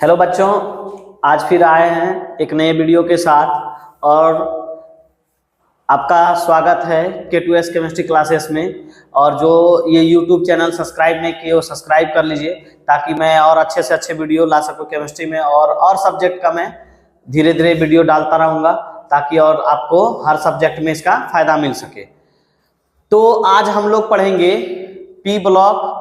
Hello बच्चों, आज फिर आए हैं एक नए वीडियो के साथ और आपका स्वागत है K2S केमिस्ट्री क्लासेस में। और जो ये YouTube चैनल सब्सक्राइब नहीं किए वो सब्सक्राइब कर लीजिए ताकि मैं और अच्छे से अच्छे वीडियो ला सकूँ केमिस्ट्री में। और सब्जेक्ट का मैं धीरे धीरे वीडियो डालता रहूँगा ताकि और आपको हर सब्जेक्ट में इसका फायदा मिल सके। तो आज हम लोग पढ़ेंगे पी ब्लॉक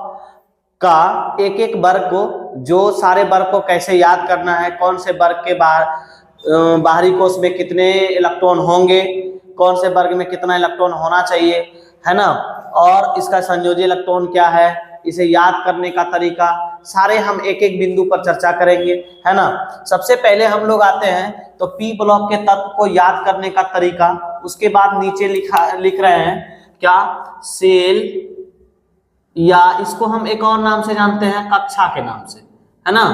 का एक एक वर्ग को, जो सारे वर्ग को कैसे याद करना है, कौन से वर्ग के बाहरी कोश में कितने इलेक्ट्रॉन होंगे, कौन से वर्ग में कितना इलेक्ट्रॉन होना चाहिए, है ना, और इसका संयोजी इलेक्ट्रॉन क्या है, इसे याद करने का तरीका, सारे हम एक एक बिंदु पर चर्चा करेंगे, है ना। सबसे पहले हम लोग आते हैं तो पी ब्लॉक के तत्व को याद करने का तरीका। उसके बाद नीचे लिख रहे हैं क्या, सेल, या इसको हम एक और नाम से जानते हैं कक्षा के नाम से, है ना,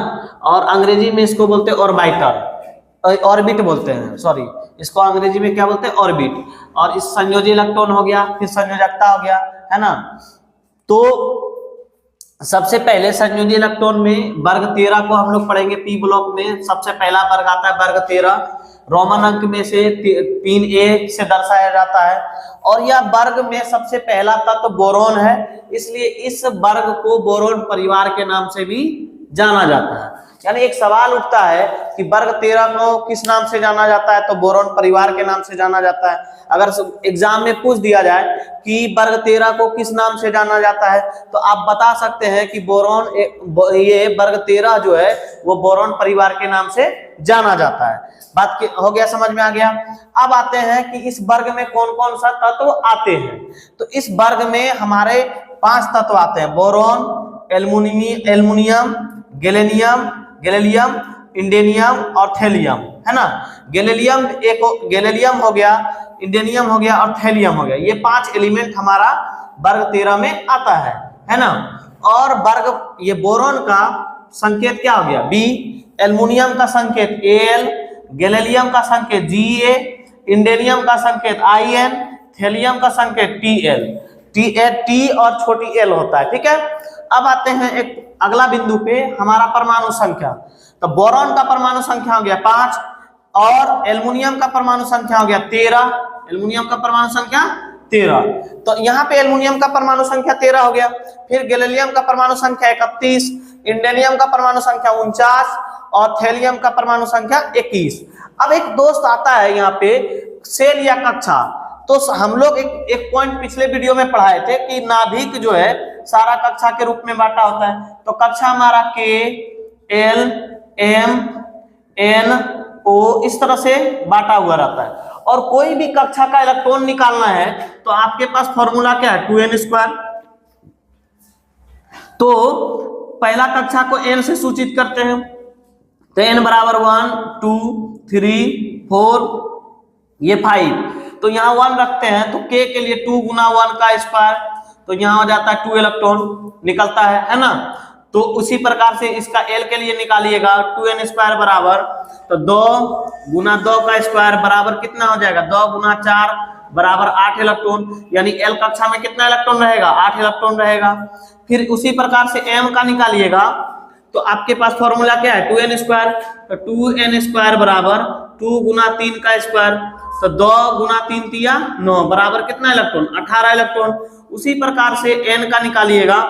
और अंग्रेजी में इसको बोलते हैं ऑर्बिटर, ऑर्बिट बोलते हैं, सॉरी, इसको अंग्रेजी में क्या बोलते हैं, ऑर्बिट। और इस संयोजी इलेक्ट्रॉन हो गया, फिर संयोजकता हो गया, है ना। तो सबसे पहले संयोजी इलेक्ट्रॉन में वर्ग 13 को हम लोग पढ़ेंगे। पी ब्लॉक में सबसे पहला वर्ग आता है वर्ग 13, रोमन अंक में से 3A से दर्शाया जाता है। और यह वर्ग में सबसे पहला तत्व बोरोन है, इसलिए इस वर्ग को बोरोन परिवार के नाम से भी जाना जाता है। यानी एक सवाल उठता है कि वर्ग 13 को किस नाम से जाना जाता है, तो बोरोन परिवार के नाम से जाना जाता है। अगर एग्जाम में पूछ दिया जाए कि वर्ग 13 को किस नाम से जाना जाता है, तो आप बता सकते हैं कि बोरोन, ये वर्ग 13 जो है वो बोरोन परिवार के नाम से जाना जाता है। बात हो गया, समझ में आ गया। अब आते हैं कि इस वर्ग में कौन कौन सा तत्व आते हैं। तो इस वर्ग में हमारे 5 तत्व आते हैं, बोरोन, एल्युमिनियम, गैलियम, इंडेनियम और थैलियम, है ना। गैलियम हो गया, इंडेनियम हो गया और थैलियम हो गया। ये 5 एलिमेंट हमारा वर्ग 13 में आता है ना। और वर्ग, ये बोरोन का संकेत क्या हो गया, बी, एल्युमिनियम का संकेत Al, गैलियम का संकेत Ga, इंडेनियम का संकेत In, थैलियम का संकेत Tl, T और छोटी l होता है, ठीक है। अब आते हैं एक अगला बिंदु पे, हमारा परमाणु संख्या। तो बोरॉन का परमाणु संख्या हो गया 5 और एल्युमिनियम का परमाणु संख्या हो गया 13। एल्युमिनियम का परमाणु संख्या 13, तो यहाँ पे एल्युमिनियम का परमाणु संख्या 13 हो गया। फिर गैलियम का परमाणु संख्या 31, इंडेनियम का परमाणु संख्या 49 और थैलियम का परमाणु संख्या 21। अब एक दोस्त आता है यहाँ पे, सेल या कक्षा। तो हम लोग एक पॉइंट पिछले वीडियो में पढ़ाए थे कि नाभिक जो है सारा कक्षा के रूप में बांटा होता है। तो कक्षा हमारा K, L, M, N, O इस तरह से बांटा हुआ रहता है। और कोई भी कक्षा का इलेक्ट्रॉन निकालना है तो आपके पास फॉर्मूला क्या है, 2n²। तो पहला कक्षा को n से सूचित करते हैं, तो n बराबर 1, 2, 3, 4, ये 5। तो यहाँ 1 रखते हैं, तो K के लिए 2 गुना 1 का स्क्वायर, तो यहाँ हो जाता है 2 इलेक्ट्रॉन निकलता है ना। तो उसी प्रकार से इसका L के लिए निकालिएगा, 2n² बराबर, तो 2 गुना 2 का स्क्वायर बराबर कितना हो जाएगा, 2 गुना 4 बराबर 8 इलेक्ट्रॉन। यानी L कक्षा में कितना इलेक्ट्रॉन रहेगा, 8 इलेक्ट्रॉन रहेगा। फिर उसी प्रकार से M का निकालिएगा, तो आपके पास फॉर्मूला क्या है, 2n²। तो 2n² बराबर 2 गुना 3 का स्क्वायर, तो 2 गुना 3 तिया 9 बराबर कितना इलेक्ट्रॉन, 18 इलेक्ट्रॉन। उसी प्रकार से n का निकालिएगा,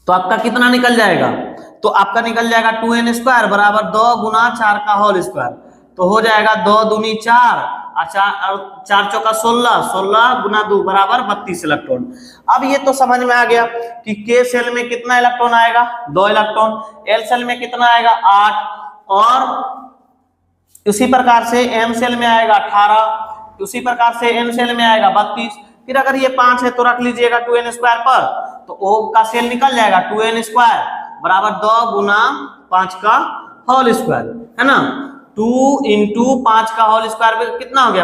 तो आपका कितना निकल जाएगा, तो आपका निकल जाएगा 2n² बराबर 2 गुना 4 का होल स्क्वायर, तो हो जाएगा 2 दूनी 4 और 4 चौका 16, 16 गुना 2 बराबर 32 इलेक्ट्रॉन। अब ये तो समझ में आ गया कि K सेल में कितना इलेक्ट्रॉन आएगा, 2 इलेक्ट्रॉन, L सेल में कितना आएगा, 8, और उसी प्रकार से M सेल में आएगा 18, उसी प्रकार से N सेल में आएगा 32। फिर अगर ये 5 है तो रख लीजिएगा 2n² पर, तो O का सेल निकल जाएगा 2n² बराबर 2 गुना 5 का होल स्क्वायर, है ना। 2 × 5 का होल स्क्वायर कितना हो गया,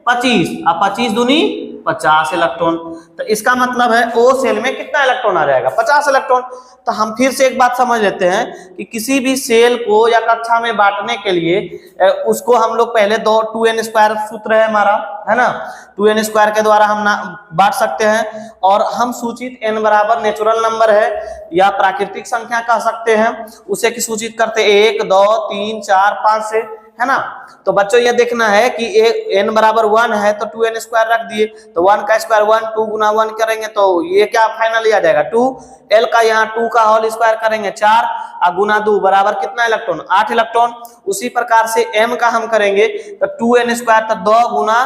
25, और 25 दूनी 50 इलेक्ट्रॉन। तो इसका मतलब है O सेल में कितना इलेक्ट्रॉन आ जाएगा, 50 इलेक्ट्रॉन। तो हम फिर से एक बात समझ लेते हैं कि किसी भी सेल को या कक्षा में बांटने के लिए उसको हम लोग पहले 2n स्क्वायर सूत्र है हमारा, है ना, 2n स्क्वायर के द्वारा हम बांट सकते हैं। और हम सूचित n बराबर नेचुरल नंबर है या प्राकृतिक संख्या कह सकते हैं, उसे की सूचित करते 1 2 3 4 5 से, है ना। तो बच्चों ये देखना है कि n बराबर 1 है तो 2n स्क्वायर रख दिए, तो 1 का स्क्वायर 1, 2 गुना 1 करेंगे तो ये क्या फाइनली आ जाएगा 2, l का यहाँ 2 का होल स्क्वायर करेंगे 4 और गुना 2 बराबर कितना इलेक्ट्रॉन, 8 इलेक्ट्रॉन। उसी प्रकार से m का हम करेंगे तो 2n स्क्वायर, तो 2 गुना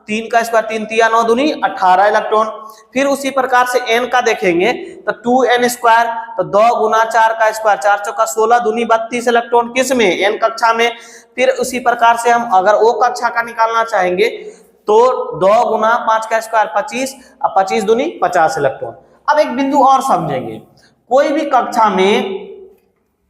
3 का स्क्वायर 3 3 9 दूनी 18 इलेक्ट्रॉन। फिर उसी प्रकार से n का देखेंगे तो 2n स्क्वायर, तो 2 गुना 4 का स्क्वायर 4 चौका 16 दूनी 32 इलेक्ट्रॉन, किस में, n कक्षा में। फिर उसी प्रकार से हम अगर O कक्षा का निकालना चाहेंगे तो 2 गुना 5 का स्क्वायर 25 और 25 दूनी 50 इलेक्ट्रॉन। अब एक बिंदु और समझेंगे, कोई भी कक्षा में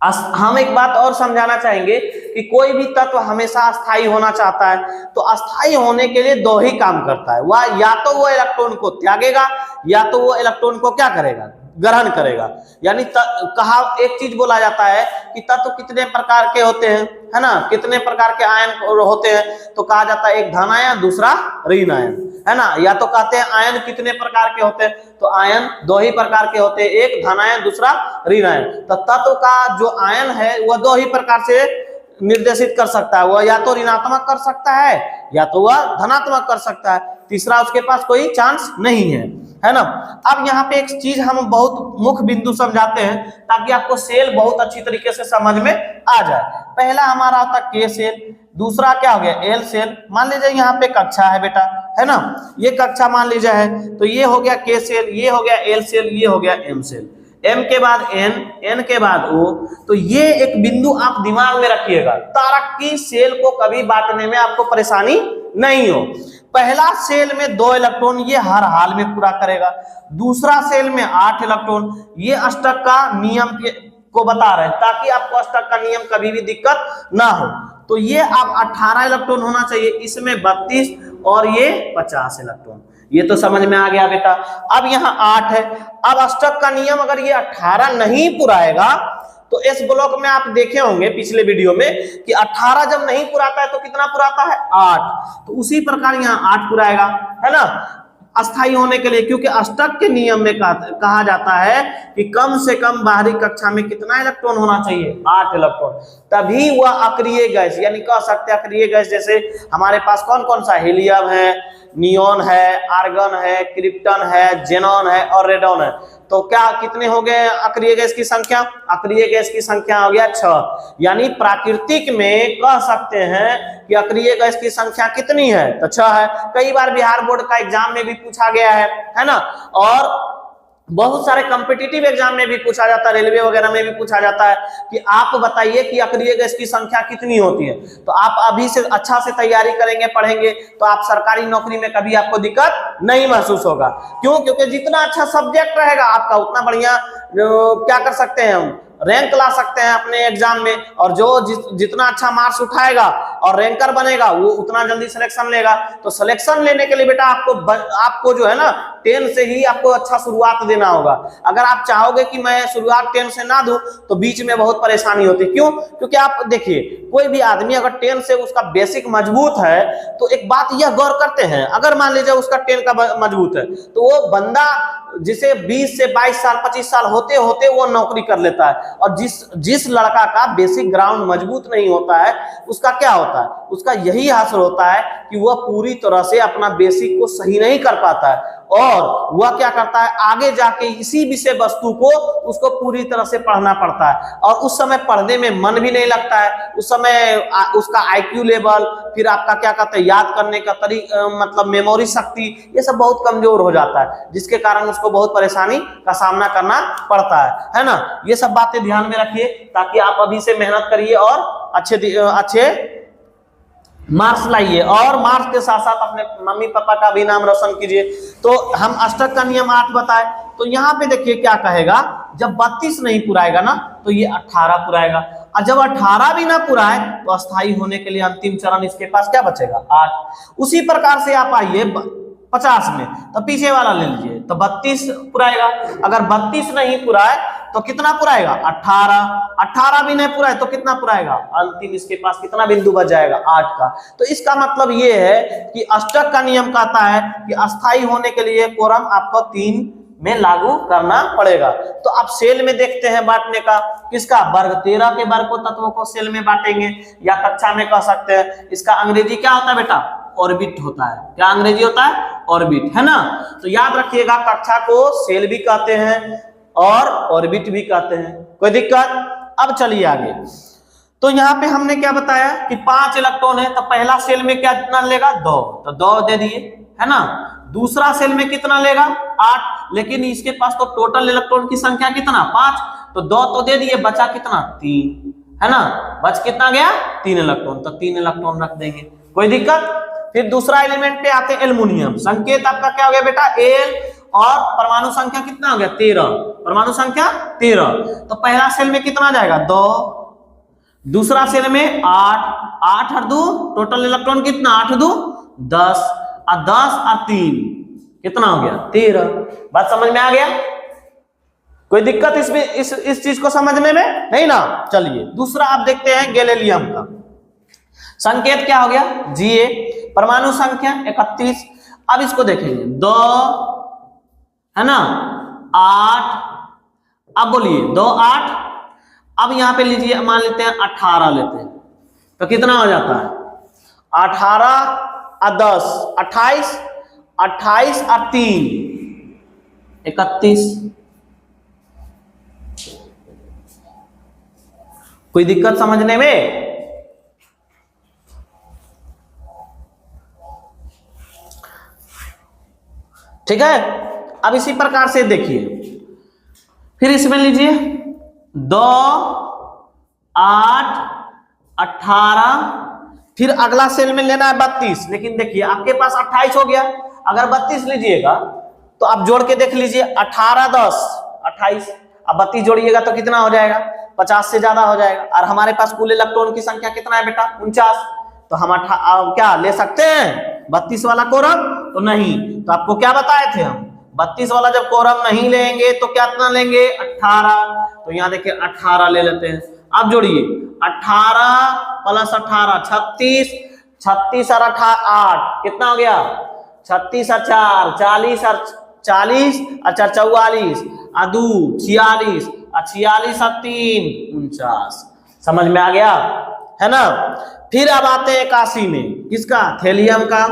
हम एक बात और समझाना चाहेंगे कि कोई भी तत्व हमेशा अस्थायी होना चाहता है, तो अस्थायी होने के लिए दो ही काम करता है, वह या तो वो इलेक्ट्रॉन को त्यागेगा या तो वो इलेक्ट्रॉन को क्या करेगा, ग्रहण करेगा। यानी कहा एक चीज बोला जाता है कि तत्व कितने प्रकार के होते हैं, है ना, कितने प्रकार के आयन होते हैं, तो कहा जाता है एक धन आयन दूसरा ऋण आयन, है ना। या तो कहते हैं आयन कितने प्रकार के होते हैं, तो आयन दो ही प्रकार के होते हैं, एक धन आयन दूसरा ऋण आयन। तो तत्व का जो आयन है वह दो ही प्रकार से निर्देशित कर सकता है, वह या तो ऋणात्मक कर सकता है या तो वह धनात्मक कर सकता है, तीसरा उसके पास कोई चांस नहीं है ना। अब यहाँ पे एक चीज हम बहुत मुख्य बिंदु समझाते हैं ताकि आपको सेल बहुत अच्छी तरीके से समझ में आ जाए। पहला हमारा होता के सेल, दूसरा क्या हो गया एल सेल। मान लीजिए यहाँ पे कक्षा है बेटा, है ना, ये कक्षा मान लीजिए है, तो ये हो गया के सेल, ये हो गया एल सेल, ये हो गया एम सेल। एम के बाद एन, एन के बाद ओ। तो ये एक बिंदु आप दिमाग में रखिएगा ताकि सेल को कभी बांटने में आपको परेशानी नहीं हो। पहला सेल में 2 इलेक्ट्रॉन ये हर हाल में पूरा करेगा, दूसरा सेल में 8 इलेक्ट्रॉन। ये अष्टक का नियम को बता रहे हैं ताकि आपको अष्टक का नियम कभी भी दिक्कत ना हो। तो ये अब 18 इलेक्ट्रॉन होना चाहिए, इसमें 32 और ये 50 इलेक्ट्रॉन। ये तो समझ में आ गया बेटा। अब यहाँ 8 है, अब अष्टक का नियम अगर ये 18 नहीं पुराएगा तो इस ब्लॉक में आप देखे होंगे पिछले वीडियो में कि 18 जब नहीं पुराता है तो कितना पुराता है 8, तो उसी प्रकार यहाँ 8 पुराएगा, है ना, अस्थायी होने के लिए। क्योंकि अष्टक के नियम में कहा जाता है कि कम से कम बाहरी कक्षा में कितना इलेक्ट्रॉन होना चाहिए, 8 इलेक्ट्रॉन, तभी वह अक्रिय गैस, यानी कह सकते हैं अक्रिय गैस जैसे हमारे पास कौन कौन सा, हीलियम है, नियोन है, आर्गन है, क्रिप्टन है, जेनॉन है और रेडॉन है। तो क्या कितने हो गए अक्रिय गैस की संख्या, अक्रिय गैस की संख्या हो गया 6। यानी प्राकृतिक में कह सकते हैं कि अक्रिय गैस की संख्या कितनी है, तो 6 है। कई बार बिहार बोर्ड का एग्जाम में भी पूछा गया है ना, और बहुत सारे कॉम्पिटिटिव एग्जाम में भी पूछा जाता है, रेलवे वगैरह में भी पूछा जाता है कि आप बताइए कि अक्रिय गैस की संख्या कितनी होती है। तो आप अभी से अच्छा से तैयारी करेंगे, पढ़ेंगे, तो आप सरकारी नौकरी में कभी आपको दिक्कत नहीं महसूस होगा। क्यों? क्योंकि जितना अच्छा सब्जेक्ट रहेगा आपका उतना बढ़िया क्या कर सकते हैं हम, रैंक ला सकते हैं अपने एग्जाम में। और जो जितना अच्छा मार्क्स उठाएगा और रैंकर बनेगा वो उतना जल्दी सिलेक्शन लेगा। तो सिलेक्शन लेने के लिए बेटा आपको जो है ना 10 से ही आपको अच्छा शुरुआत देना होगा। अगर आप चाहोगे कि मैं शुरुआत 10 से ना दूं तो बीच में बहुत परेशानी होती है। क्यों? क्योंकि आप देखिए कोई भी आदमी अगर 10 से उसका बेसिक मजबूत है तो एक बात यह गौर करते हैं, अगर मान लीजिए उसका 10 का मजबूत है तो वो बंदा जिसे 20 से 22 साल 25 साल होते होते वो नौकरी कर लेता है। और जिस लड़का का बेसिक ग्राउंड मजबूत नहीं होता है उसका क्या होता है, उसका यही हासिल होता है कि वह पूरी तरह से अपना बेसिक को सही नहीं कर पाता है और वह क्या करता है आगे जाके इसी विषय वस्तु को उसको पूरी तरह से पढ़ना पड़ता है और उस समय पढ़ने में मन भी नहीं लगता है। उस समय उसका आईक्यू लेवल, फिर आपका क्या कहते हैं याद करने का मतलब मेमोरी शक्ति, ये सब बहुत कमजोर हो जाता है, जिसके कारण उसको बहुत परेशानी का सामना करना पड़ता है ना। ये सब बातें ध्यान में रखिए ताकि आप अभी से मेहनत करिए और अच्छे मार्क्स लाइए और मार्क्स के साथ साथ अपने मम्मी पापा का भी नाम रोशन कीजिए। तो हम अष्टक का नियम 8 बताए, तो यहाँ पे देखिए क्या कहेगा, जब 32 नहीं पुराएगा ना तो ये 18 पुराएगा, और जब 18 भी ना पुराए तो अस्थायी होने के लिए अंतिम चरण इसके पास क्या बचेगा 8। उसी प्रकार से आप आइए 50 में, तो पीछे वाला ले लीजिए, तो 32 पुराएगा। अगर 32 नहीं पुराए तो कितना पुराएगा? 18। 18 भी नहीं पुराए तो कितना पुराएगा? अंतिम इसके पास कितना बिंदु बच जाएगा? 8 का। तो इसका मतलब ये है कि अष्टक का नियम कहता है कि अस्थायी होने के लिए कोरम आपको 3 में लागू करना पड़ेगा। तो आप सेल में देखते हैं बांटने का, किसका? वर्ग 13 के वर्ग को तत्वों को सेल में बांटेंगे, या कक्षा में कह सकते हैं। इसका अंग्रेजी क्या होता है बेटा? ऑर्बिट होता है। क्या अंग्रेजी होता है? ऑर्बिट, है ना। तो याद रखिएगा, कक्षा को सेल भी कहते हैं और ऑर्बिट भी कहते हैं। कोई दिक्कत? अब चलिए आगे। तो यहाँ पे हमने क्या बताया कि 5 इलेक्ट्रॉन है, तो पहला सेल में क्या कितना लेगा? 2, तो 2 दे दिए, है ना। दूसरा सेल में कितना लेगा? 8, लेकिन इसके पास तो टोटल इलेक्ट्रॉन की संख्या कितना? 5, तो 2 तो दे दिए, बचा कितना? 3, है ना। बच कितना गया? 3 इलेक्ट्रॉन, तो 3 इलेक्ट्रॉन रख देंगे। कोई दिक्कत? फिर दूसरा एलिमेंट पे आते हैं, एल्युमिनियम। संकेत आपका क्या हो गया बेटा? एल, और परमाणु संख्या कितना हो गया? 13। परमाणु संख्या 13। तो पहला सेल में कितना जाएगा? 2, दूसरा सेल में 8, 8 और 2 टोटल इलेक्ट्रॉन कितना? 8 2 10, और 10 और 3 कितना हो गया? 13। बात समझ में आ गया? कोई दिक्कत इसमें, इस चीज को समझने में? नहीं ना। चलिए दूसरा आप देखते हैं, गैलीलियम का संकेत क्या हो गया? Ga। परमाणु संख्या 31। अब इसको देखेंगे, 2, है ना, 8। अब बोलिए 2 8। अब यहां पे लीजिए, मान लेते हैं 18 लेते हैं, तो कितना हो जाता है? 18 और 10 28, 28 और 3 31। कोई दिक्कत समझने में? ठीक है। अब इसी प्रकार से देखिए, फिर इसमें लीजिए 2 8 18, फिर अगला सेल में लेना है 32, लेकिन देखिए आपके पास 28 हो गया। अगर 32 लीजिएगा तो आप जोड़ के देख लीजिए, 18 10 28, अब 32 जोड़िएगा तो कितना हो जाएगा? 50 से ज्यादा हो जाएगा। और हमारे पास कुल इलेक्ट्रॉन की संख्या कितना है बेटा? 49। तो हम क्या ले सकते हैं 32 वाला कोरम? तो नहीं। तो आपको क्या बताए थे हम? 32 वाला जब कोरम नहीं लेंगे तो क्या कितना लेंगे? 18। तो यहाँ देखिए 18 ले लेते हैं। अब जोड़िए, 18 प्लस 18 36, 36 और 8 कितना हो गया? 36 और 4 40, और 40 और 4 44, और 2 46, और 46 और 3 49। समझ में आ गया, है ना। फिर अब आते हैं 81 में, किसका? थेलियम का।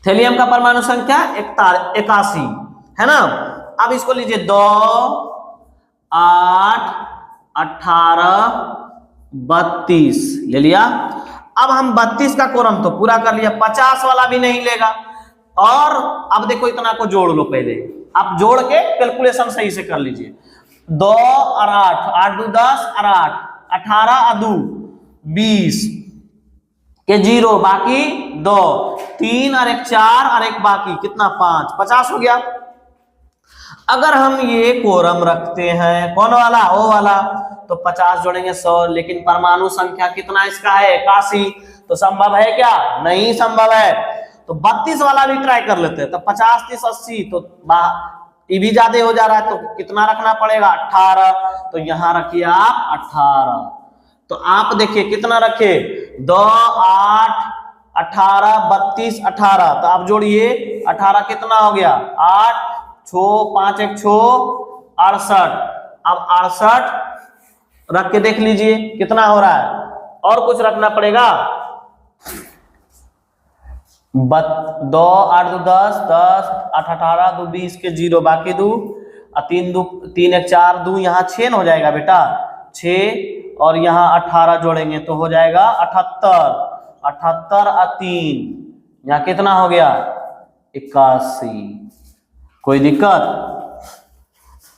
थेलियम का परमाणु संख्या 81, है ना। अब इसको लीजिए, 2 8 18 32 ले लिया। अब हम 32 का कोरम तो पूरा कर लिया, 50 वाला भी नहीं लेगा। और अब देखो, इतना को जोड़ लो पहले, आप जोड़ के कैलकुलेशन सही से कर लीजिए। 2 और 8, 8 2 10 और 8 18 और 2 20 के 0, बाकी 2 3 और 1 4 और 1 बाकी कितना? 5 50 हो गया। अगर हम ये कोरम रखते हैं, कौन वाला? ओ वाला, तो 50 जोड़ेंगे 100, लेकिन परमाणु संख्या कितना इसका है? 81। तो संभव है क्या? नहीं संभव है। तो 32 वाला भी ट्राई कर लेते हैं। तो 50 30 80, तो ये भी ज्यादा हो जा रहा है, तो कितना रखना पड़ेगा? 18। तो यहां रखिए आप 18। तो आप देखिए कितना रखे? 2 8 18 32 18। तो आप जोड़िए, 18 कितना हो गया? 8 6 5 1 6 68। अब 68 रख के देख लीजिए कितना हो रहा है। और कुछ रखना पड़ेगा? 2 8 2 10 10 8 18 2 20 के 0, बाकी 2 और 3 1 4 2, यहाँ 6 हो जाएगा बेटा, 6 और यहाँ 18 जोड़ेंगे तो हो जाएगा 78। 78 और 3 यहाँ कितना हो गया? 81। कोई दिक्कत?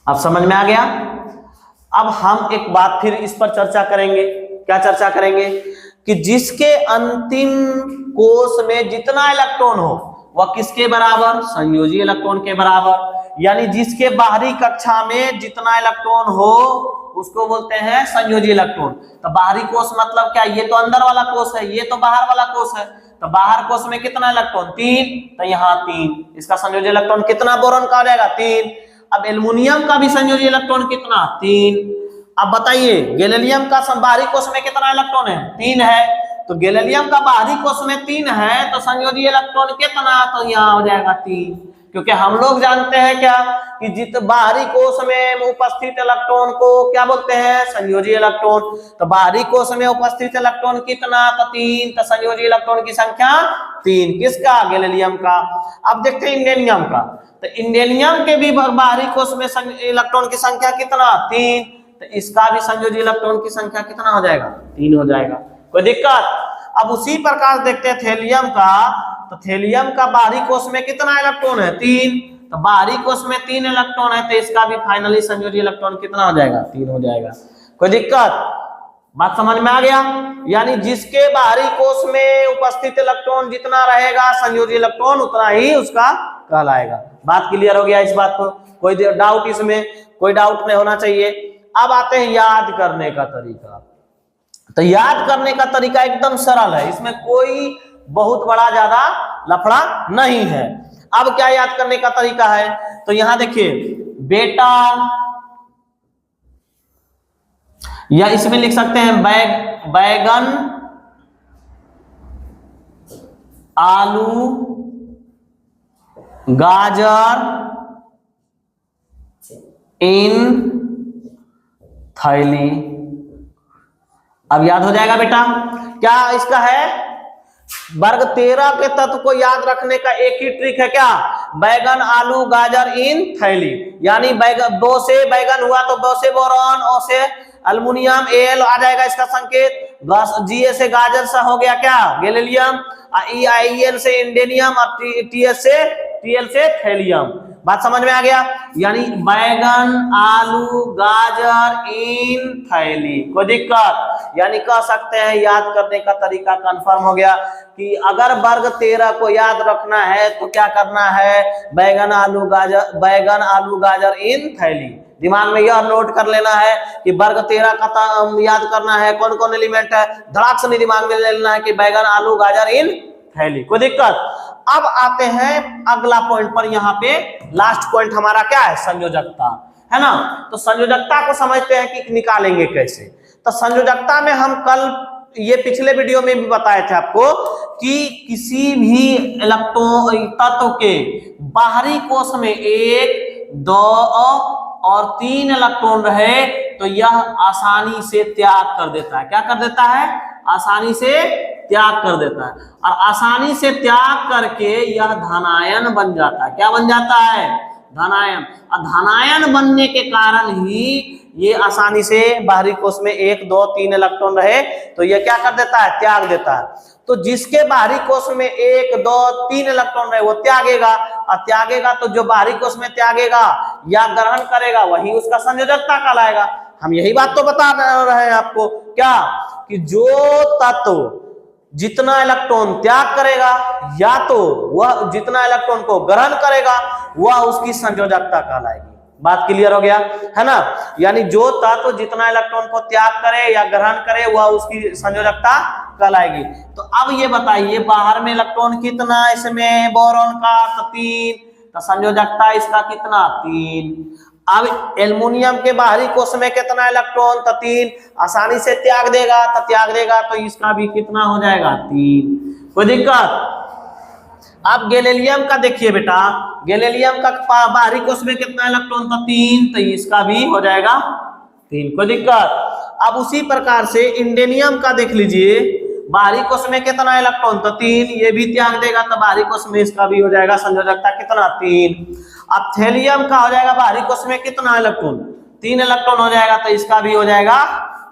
अब समझ में आ गया। अब हम एक बात फिर इस पर चर्चा करेंगे। क्या चर्चा करेंगे? कि जिसके अंतिम कोष में जितना इलेक्ट्रॉन हो वह किसके बराबर? संयोजी इलेक्ट्रॉन के बराबर। यानी जिसके बाहरी कक्षा में जितना इलेक्ट्रॉन हो उसको बोलते हैं संयोजी इलेक्ट्रॉन। तो बाहरी कोष मतलब क्या? ये तो अंदर वाला कोष है, ये तो बाहर वाला कोष है। तो बाहर कोश में कितना इलेक्ट्रॉन 3, तो यहाँ 3, इसका संयोजी इलेक्ट्रॉन कितना बोरॉन का हो जाएगा 3। अब एल्युमिनियम का भी संयोजी इलेक्ट्रॉन कितना 3। अब बताइए गैलीलियम का बाहरी कोश में कितना इलेक्ट्रॉन है 3 है, तो गैलीलियम का बाहरी कोश में 3 है तो संयोजी इलेक्ट्रॉन कितना, तो यहाँ हो जाएगा 3। क्योंकि हम लोग जानते हैं क्या कि जित बाहरी कोश में उपस्थित इलेक्ट्रॉन को क्या बोलते हैं संयोजी इलेक्ट्रॉन। तो बाहरी कोश में उपस्थित इलेक्ट्रॉन कितना, तो 3, तो संयोजी इलेक्ट्रॉन की संख्या 3 किसका, गैलीलियम का। अब देखते हैं इंडेनियम का, तो इंडेनियम के भी बाहरी कोश में इलेक्ट्रॉन की संख्या कितना 3, तो इसका भी संयोजी इलेक्ट्रॉन की संख्या कितना हो जाएगा 3 हो जाएगा, कोई दिक्कत। अब उसी प्रकार देखते हैं थेलियम का, तो थेलियम का बाहरी कोश में कितना इलेक्ट्रॉन है 3, तो बाहरी कोश में 3 इलेक्ट्रॉन है, तो इसका भी फाइनली संयोजी इलेक्ट्रॉन कितना हो जाएगा 3 हो जाएगा, कोई दिक्कत। बात समझ में आ गया। यानी जिसके बाहरी कोश में उपस्थित इलेक्ट्रॉन जितना रहेगा संयोजी इलेक्ट्रॉन उतना ही उसका कहलाएगा। बात क्लियर हो गया इस बात को, कोई डाउट इसमें, कोई डाउट नहीं होना चाहिए। अब आते हैं याद करने का तरीका। तो याद करने का तरीका एकदम सरल है, इसमें कोई बहुत बड़ा ज्यादा लफड़ा नहीं है। अब क्या याद करने का तरीका है, तो यहां देखिए बेटा, या इसमें लिख सकते हैं बैगन आलू गाजर इन थैली। अब याद हो जाएगा बेटा। क्या इसका है, वर्ग 13 के तत्व को याद रखने का एक ही ट्रिक है क्या, बैगन आलू गाजर इन थैली। यानी बैगन, बो से बैगन हुआ तो बो से बोरॉन, ओ से अल्युमिनियम, एल आ जाएगा इसका संकेत, जी से गाजर सा हो गया क्या गैलीलियम, ई से इंडेनियम और टीएल से थैलियम। बात समझ में आ गया। यानी बैगन आलू गाजर इन थैली, कोई दिक्कत। यानी कह सकते हैं याद करने का तरीका कंफर्म हो गया कि अगर वर्ग 13 को याद रखना है तो क्या करना है, बैगन आलू गाजर इन थैली। दिमाग में यह नोट कर लेना है कि वर्ग 13 का याद करना है, कौन कौन एलिमेंट है, धड़ाक से दिमाग में ले लेना है कि बैगन आलू गाजर इन थैली, कोई दिक्कत। अब आते हैं अगला पॉइंट पर, यहाँ पे लास्ट पॉइंट हमारा क्या है, संयोजकता है ना। तो संयोजकता को समझते हैं कि निकालेंगे कैसे। तो संयोजकता में हम कल ये पिछले वीडियो में भी बताए थे आपको कि किसी भी इलेक्ट्रॉन तत्व के बाहरी कोश में 1, 2 और 3 इलेक्ट्रॉन रहे तो यह आसानी से त्याग कर देता है। क्या कर देता है, आसानी से त्याग कर देता है, और आसानी से त्याग करके यह धनायन बन जाता है। क्या बन जाता है, धनायन। और धनायन बनने के कारण ही ये आसानी से बाहरी कोश में 1, 2, 3 इलेक्ट्रॉन रहे तो ये क्या कर देता है, त्याग देता है। तो जिसके बाहरी कोश में 1, 2, 3 इलेक्ट्रॉन रहे वो त्यागेगा, और त्यागेगा तो जो बाहरी कोश में त्यागेगा या ग्रहण करेगा वही उसका संयोजकता कहलाएगा। हम यही बात तो बता रहे हैं आपको, क्या कि जो तत्व जितना इलेक्ट्रॉन त्याग करेगा या तो वह जितना इलेक्ट्रॉन को ग्रहण करेगा वह उसकी संयोजकता कहलाएगी। बात क्लियर हो गया है ना। यानी जो तत्व जितना इलेक्ट्रॉन को त्याग करे या ग्रहण करे वह उसकी संयोजकता कहलाएगी। तो अब ये बताइए बाहर में इलेक्ट्रॉन कितना, इसमें बोरॉन का तो 3, तो संयोजकता इसका कितना 3। अब एल्युमिनियम के बाहरी कोश में कितना इलेक्ट्रॉन, तो 3, आसानी से त्याग देगा तो इसका भी कितना हो जाएगा 3, कोई दिक्कत। अब गैलीलियम का देखिए बेटा, गैलीलियम का बाहरी कोश में कितना इलेक्ट्रॉन, तो 3, तो इसका भी हो जाएगा 3, कोई दिक्कत। अब उसी प्रकार से इंडेनियम का देख लीजिए, बाहरी कोश में कितना इलेक्ट्रॉन, तो 3, ये भी त्याग देगा तो बाहरी कोश में इसका भी हो जाएगा संयोजकता कितना 3। अब थैलियम का हो जाएगा बाहरी कोश में कितना इलेक्ट्रॉन, 3 इलेक्ट्रॉन हो जाएगा तो इसका भी हो जाएगा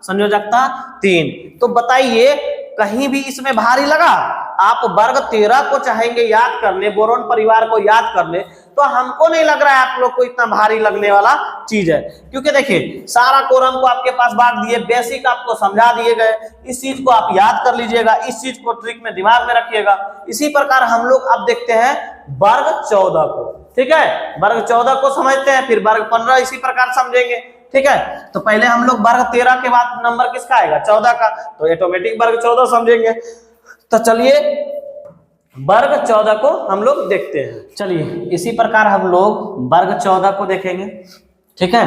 संयोजकता 3। तो बताइए कहीं भी इसमें भारी लगा। आप वर्ग 13 को चाहेंगे याद करने, बोरॉन परिवार को याद करने, तो हमको नहीं लग रहा है आप लोग को इतना भारी लगने वाला चीज है। क्योंकि देखिए सारा कोरम को आपके पास बांट दिए, बेसिक आपको समझा दिए गए, इस चीज को आप याद कर लीजिएगा, इस चीज को ट्रिक में दिमाग में रखिएगा। इसी प्रकार हम लोग अब देखते हैं वर्ग 14 को, ठीक है। वर्ग 14 को समझते हैं, फिर वर्ग 15 इसी प्रकार समझेंगे, ठीक है। तो पहले हम लोग वर्ग 13 के बाद नंबर किसका आएगा, 14 का, तो ऑटोमेटिक वर्ग 14 समझेंगे। तो चलिए वर्ग 14 को हम लोग देखते हैं। चलिए इसी प्रकार हम लोग वर्ग 14 को देखेंगे, ठीक है।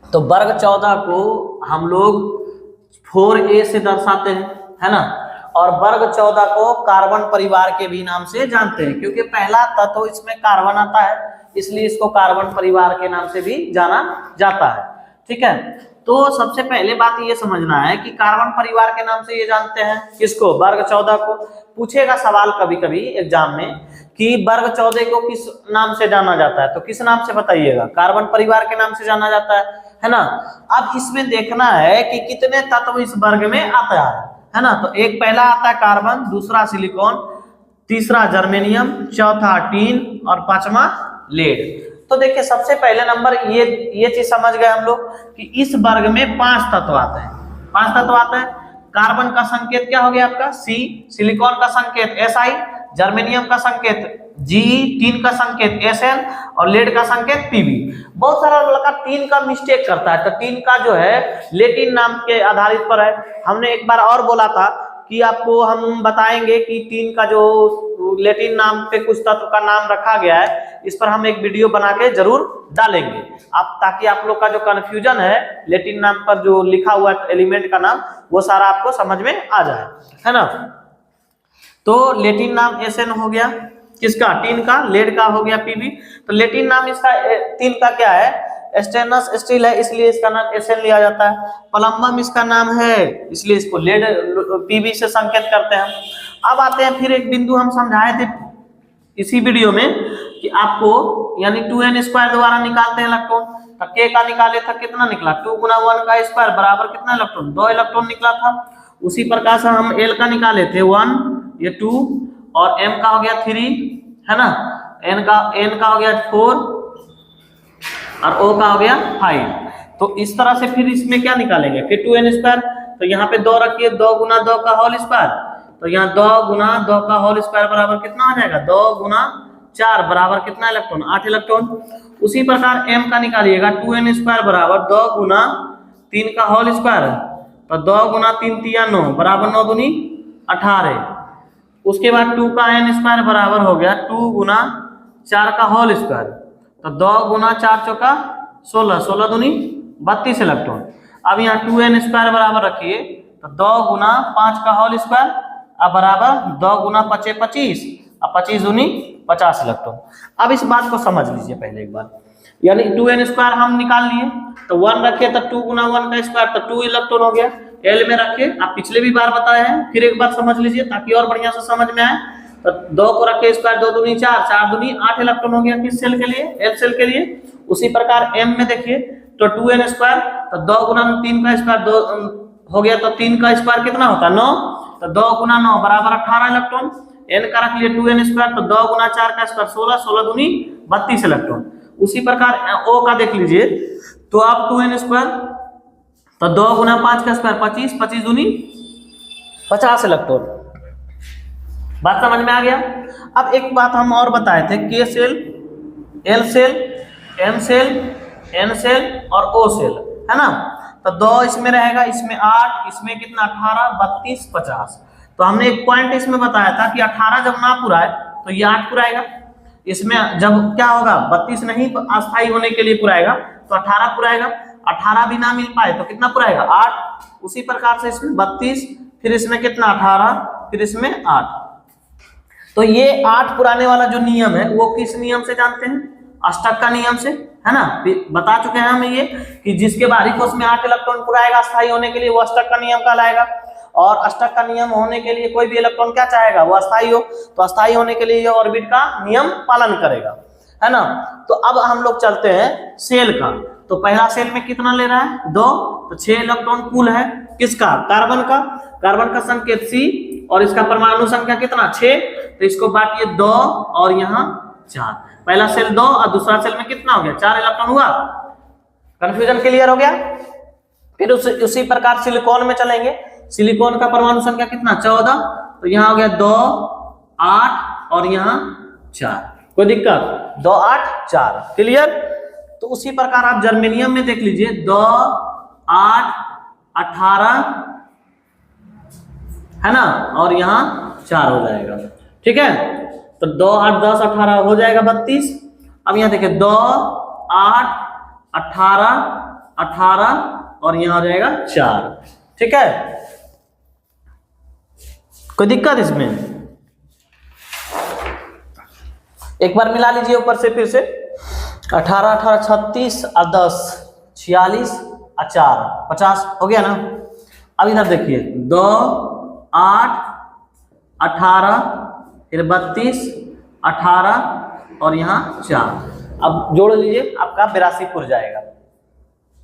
तो वर्ग 14 को हम लोग 4a से दर्शाते हैं, है ना। और वर्ग 14 को कार्बन परिवार के भी नाम से जानते हैं, क्योंकि पहला तत्व इसमें कार्बन आता है, इसलिए इसको कार्बन परिवार के नाम से भी जाना जाता है, ठीक है। तो सबसे पहले बात ये समझना है कि कार्बन परिवार के नाम से ये जानते हैं किसको, वर्ग 14 को। पूछेगा सवाल कभी कभी एग्जाम में कि वर्ग 14 को किस नाम से जाना जाता है, तो किस नाम से बताइएगा, कार्बन परिवार के नाम से जाना जाता है ना। अब इसमें देखना है कि कितने तत्व इस वर्ग में आता है ना। तो एक पहला आता है कार्बन, दूसरा सिलिकॉन, तीसरा जर्मेनियम, चौथा टीन और पांचवा लेड। तो देखिए सबसे पहले नंबर ये चीज समझ गए हम लोग कि इस वर्ग में 5 तत्व आते हैं, 5 तत्व आते हैं। कार्बन का संकेत क्या हो गया आपका सी, सिलिकॉन का संकेत Si, जर्मेनियम का संकेत Ge, टीन का संकेत Sn और लेड का संकेत Pb। बहुत सारा लड़का टीन का मिस्टेक करता है, तो टीन का जो है लेटिन नाम के आधारित पर है। हमने एक बार और बोला था कि आपको हम बताएंगे कि टीन का जो लेटिन नाम पे कुछ तत्व का नाम रखा गया है, इस पर हम एक वीडियो बना के जरूर डालेंगे आप, ताकि आप लोग का जो कंफ्यूजन है लेटिन नाम पर जो लिखा हुआ एलिमेंट का नाम, वो सारा आपको समझ में आ जाए, है ना। तो लेटिन नाम Sn हो गया किसका, टीन का, लेड का हो गया Pb। तो लेटिन नाम इसका टीन का क्या है, स्टेनलेस स्टील है, इसलिए इसका नाम Sn लिया जाता है। प्लम्बम इसका नाम है, इसलिए इसको लेड Pb से संकेत करते हैं। अब आते हैं फिर एक बिंदु हम समझाए थे इसी वीडियो में कि आपको यानी 2n² द्वारा निकालते हैं इलेक्ट्रॉन। तो k का निकाले था, कितना निकला, 2 गुना 1 का स्क्वायर बराबर कितना इलेक्ट्रॉन, 2 इलेक्ट्रॉन निकला था। उसी प्रकार से हम l का निकाले थे 1, ये 2 और m का हो गया 3, है ना, n का हो गया 4 और o का हो गया 5। तो इस तरह से फिर इसमें क्या निकालेंगे, फिर 2n²। तो यहाँ पे 2 रखिए, 2 गुना 2 का होल स्क्वायर, तो यहाँ 2 गुना 2 का होल स्क्वायर बराबर कितना हो जाएगा, 2 गुना 4 बराबर कितना इलेक्ट्रॉन, 8 इलेक्ट्रॉन। उसी प्रकार m का निकालिएगा, 2n² बराबर 2 गुना 3 का होल स्क्वायर, तो 2 गुना 3 3 9 बराबर 9 दूनी 18। उसके बाद 2 का n² बराबर हो गया 2 गुना 4 का होल स्क्वायर, तो 2 गुना 4 चौका 16, 16 दूनी 32 इलेक्ट्रॉन। अब यहाँ 2n² बराबर रखिए, तो 2 गुना 5 का होल स्क्वायर अब बराबर 2 गुना 5 25 और 25 दूनी 50 इलेक्ट्रॉन। अब इस बात को समझ लीजिए पहले एक बार, यानी 2n² हम निकाल लिए, तो 1 रखे तो 2 गुना 1 का स्क्वायर तो 2 इलेक्ट्रॉन हो गया। L में रखे, आप पिछले भी बार बताए हैं, फिर एक बार समझ लीजिए ताकि और बढ़िया से समझ में आए। तो 2 को रखे स्क्वायर, 2 दूनी 4, 4 दूनी 8 इलेक्ट्रॉन हो गया किस सेल के लिए, L सेल के लिए। उसी प्रकार M में देखिए, तो 2n², तो 2 गुना 3 का स्क्वायर 2 हो गया, तो 3 का स्क्वायर कितना होता है 9, तो 2 गुना 9 बराबर 18 इलेक्ट्रॉन। n का रख लिए 2n², तो 2 गुना 4 का स्क्वायर 16, 16 दूनी 32 इलेक्ट्रॉन। उसी प्रकार O का देख लीजिए, तो आप 2n², तो 2 गुना 5 का स्क्वायर 25, 25 दूनी 50 इलेक्ट्रॉन। बात समझ में आ गया। अब एक बात हम और बताए थे, K cell, L cell, M cell, N cell और O सेल, है ना। तो 2 इसमें रहेगा, इसमें 8, इसमें कितना 18, 32, 50। तो हमने एक पॉइंट इसमें बताया था कि 18 जब ना पुराए तो ये 8 पुराएगा, इसमें जब क्या होगा 32 नहीं अस्थायी होने के लिए पुराएगा तो 18 पुराएगा, 18 भी ना मिल पाए तो कितना पुराएगा 8। उसी प्रकार से इसमें 32, फिर इसमें कितना 18, फिर इसमें 8। तो ये 8 पुराने वाला जो नियम है वो किस नियम से जानते हैं, अष्टक का नियम से, है ना। बता चुके हैं हम ये कि जिसके बाहरी कोश में 8 इलेक्ट्रॉन पुराएगा अस्थायी होने के लिए वो अष्टक का नियम कहलाएगा। और अष्टक का नियम होने के लिए कोई भी इलेक्ट्रॉन क्या चाहेगा, वो अस्थायी हो, तो अस्थायी होने के लिए ये ऑर्बिट का नियम पालन करेगा, है ना। तो अब हम लोग चलते हैं सेल का। तो पहला सेल में कितना ले रहा है 2, तो 6 इलेक्ट्रॉन कुल है किसका, कार्बन का। कार्बन का संकेत C और इसका परमाणु संख्या कितना 6, तो इसको बांटिए 2 और यहाँ 4। पहला सेल 2 और दूसरा सेल में कितना हो गया 4 इलेक्ट्रॉन हुआ। कंफ्यूजन क्लियर हो गया। फिर उसी प्रकार सिलिकॉन में चलेंगे। सिलिकॉन का परमाणु संख्या कितना 14, तो यहाँ हो गया 2 8 और यहाँ 4। कोई दिक्कत, 2 8 4 क्लियर। तो उसी प्रकार आप जर्मेनियम में देख लीजिए 2 8 18, है ना, और यहाँ 4 हो जाएगा, ठीक है, तो 2 8 10 18 हो जाएगा 32। अब यहाँ देखिए 2 8 18 18 और यहाँ हो जाएगा 4। ठीक है, कोई दिक्कत इसमें? एक बार मिला लीजिए ऊपर से फिर से। 18 18 36 और 10 46 और 4 50 हो गया ना। अब इधर देखिए 2 8 18 फिर 32 18 और यहाँ 4। अब जोड़ लीजिए, आपका 82 पुर जाएगा,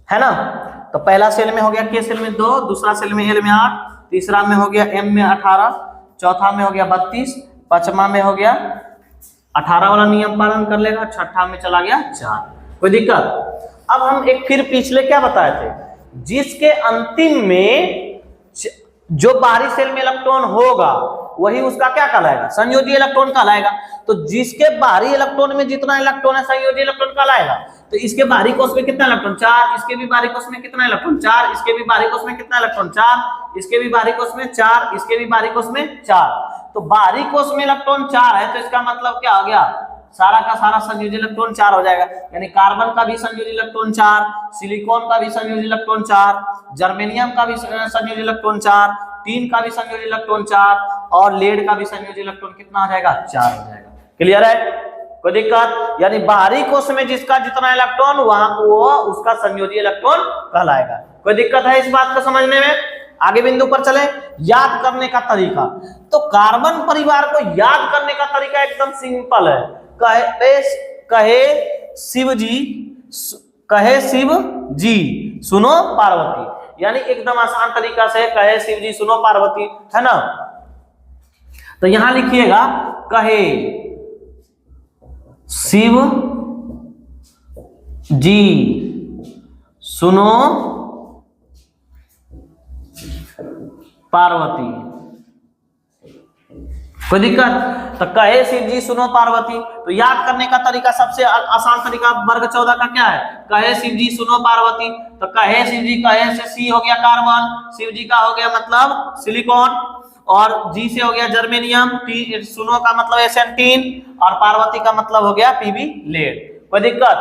है ना। तो पहला सेल में हो गया के सेल में 2, दूसरा सेल में एल में 8, तीसरा में हो गया एम में 18, चौथा में हो गया 32, पांचवा में हो गया 18 वाला नियम पालन कर लेगा, छठा में चला गया 4। कोई दिक्कत? अब हम एक फिर पिछले क्या बताए थे, जिसके अंतिम में जो बाहरी सेल में इलेक्ट्रॉन होगा वही उसका क्या कहलाएगा, संयोजी इलेक्ट्रॉन कहलाएगा। तो जिसके बाहरी इलेक्ट्रॉन में जितना इलेक्ट्रॉन है संयोजी इलेक्ट्रॉन कहलाएगा। तो इसके बाहरी कोष में कितना इलेक्ट्रॉन 4, इसके भी बाहरी कोष में कितना इलेक्ट्रॉन 4, इसके भी बाहरी कोष में कितना इलेक्ट्रॉन 4, इसके भी बाहरी कोष में 4, इसके भी बाहरी कोष में 4। तो बाहरी कोष में इलेक्ट्रॉन 4 है, तो इसका मतलब क्या हो गया, सारा का सारा संयोजी इलेक्ट्रॉन 4 हो जाएगा। यानी कार्बन का भी संयोजी इलेक्ट्रॉन 4, सिलिकॉन का भी संयोजी इलेक्ट्रॉन 4, जर्मेनियम का भी संयोजी इलेक्ट्रॉन 4, टीन का भी संयोजी इलेक्ट्रॉन 4 और लेड का भी संयोजी इलेक्ट्रॉन कितना हो जाएगा 4 हो जाएगा। क्लियर है? कोई दिक्कत? यानी बाहरी कोष में जिसका जितना इलेक्ट्रॉन वहां वो उसका संयोजी इलेक्ट्रॉन कहलाएगा। कोई दिक्कत है इस बात को समझने में? आगे बिंदु पर चले, याद करने का तरीका। तो कार्बन परिवार को याद करने का तरीका एकदम सिंपल है। कहे शिव जी सुनो पार्वती, यानी एकदम आसान तरीका से कहे शिव जी सुनो पार्वती, है ना। तो यहां लिखिएगा कहे शिव जी सुनो पार्वती। कोई दिक्कत? तो कहे शिव जी सुनो पार्वती। तो याद करने का तरीका सबसे आसान तरीका वर्ग 14 का क्या है, कहे शिव जी सुनो पार्वती। तो कहे शिव जी, कहे से सी हो गया कार्बन, शिव जी का हो गया मतलब सिलिकॉन, और जी से हो गया जर्मेनियम, टी सुनो का मतलब SN टीन, और पार्वती का मतलब हो गया PB लेड। कोई दिक्कत?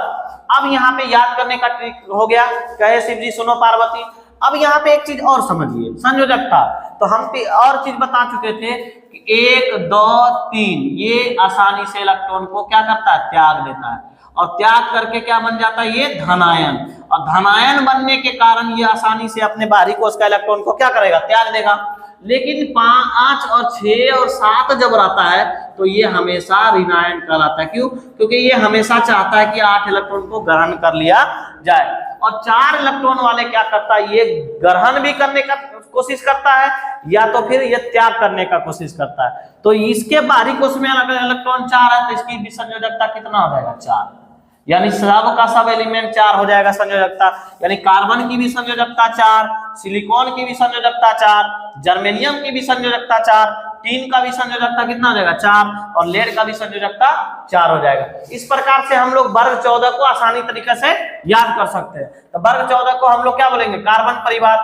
अब यहाँ पे याद करने का ट्रिक हो गया, कहे शिव जी सुनो पार्वती। अब यहाँ पे एक चीज और समझिए, संयोजकता। तो हम पे और चीज बता चुके थे कि 1 2 3 ये आसानी से इलेक्ट्रॉन को क्या करता है, त्याग देता है, और त्याग करके क्या बन जाता है, ये धनायन। और धनायन बनने के कारण ये आसानी से अपने बाहरी कोष का इलेक्ट्रॉन को क्या करेगा, त्याग देगा। लेकिन 5 और 6 और 7 जब रहता है तो ये हमेशा ऋणायन कहलाता है। क्यों? क्योंकि ये हमेशा चाहता है कि 8 इलेक्ट्रॉन को ग्रहण कर लिया जाए, और 4 इलेक्ट्रॉन वाले क्या करता है, ये ग्रहण भी करने का कोशिश करता है या तो फिर ये त्याग करने का कोशिश करता है। तो इसके बाहरी कोष में इलेक्ट्रॉन 4 है, तो इसकी भी संयोजकता कितना हो जाएगा 4। यानी सब का सब एलिमेंट 4 हो जाएगा संयोजकता। यानी कार्बन की भी संयोजकता 4, सिलिकॉन की भी संयोजकता 4, जर्मेनियम की भी संयोजकता 4, टीन का भी संयोजकता कितना हो जाएगा 4, और लेड का भी संयोजकता 4 हो जाएगा। इस प्रकार से हम लोग वर्ग 14 को आसानी तरीके से याद कर सकते हैं। तो वर्ग 14 को हम लोग क्या बोलेंगे, कार्बन परिवार।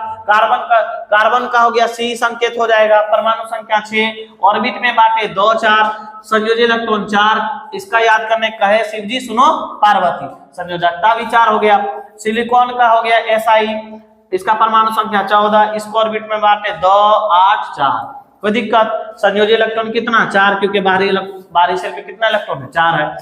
कार्बन का हो गया C संकेत हो जाएगा, परमाणु संख्या 6, ऑर्बिट में बांटे 2 4, संयोजी इलेक्ट्रॉन 4। इसका याद करने कहे शिव जी सुनो पार्वती, संयोजकता भी 4 हो गया। सिलिकॉन का हो गया SI, इसका परमाणु संख्या 14, इसको ऑर्बिट में बांटे 2 8 4। कोई दिक्कत? संयोजी इलेक्ट्रॉन कितना 4, क्योंकि बाहरी सेल में कितना इलेक्ट्रॉन है 4 है।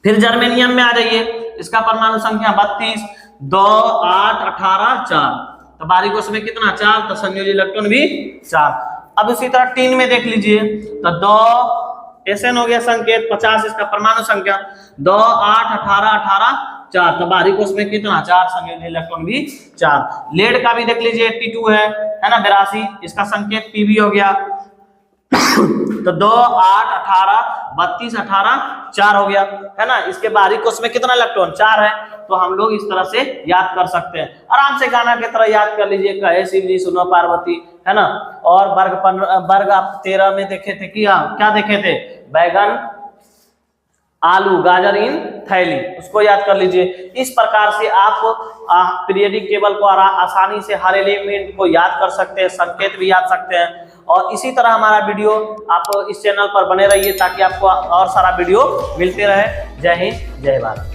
फिर जर्मेनियम में आ जाइए, इसका परमाणु संख्या 32, 2 8 18 4। तो बाहरी कोष में कितना 4, तो संयोजी इलेक्ट्रॉन भी 4। अब इसी तरह टीन में देख लीजिए, तो 2 SN हो गया संकेत 50, इसका परमाणु संख्या 2 8 18 18 4। तो बाहरी कोष में कितना 4, संयोजी इलेक्ट्रॉन भी 4। लेड का भी देख लीजिए 82 है ना 82, इसका संकेत PB हो गया। तो 2 8 18 32 18 4 हो गया, है ना। इसके बाहरी कोष में कितना इलेक्ट्रॉन 4 है। तो हम लोग इस तरह से याद कर सकते हैं, आराम से गाना की तरह याद कर लीजिए, कहे शिव जी सुनो पार्वती, है ना। और वर्ग आप 13 में देखे थे कि क्या देखे थे, बैगन आलू गाजर इन थैली, उसको याद कर लीजिए। इस प्रकार से आप पीरियडिक टेबल को आसानी से हर एलिमेंट को याद कर सकते हैं, संकेत भी याद सकते हैं, और इसी तरह हमारा वीडियो आप इस चैनल पर बने रहिए ताकि आपको और सारा वीडियो मिलते रहे। जय हिंद, जय भारत।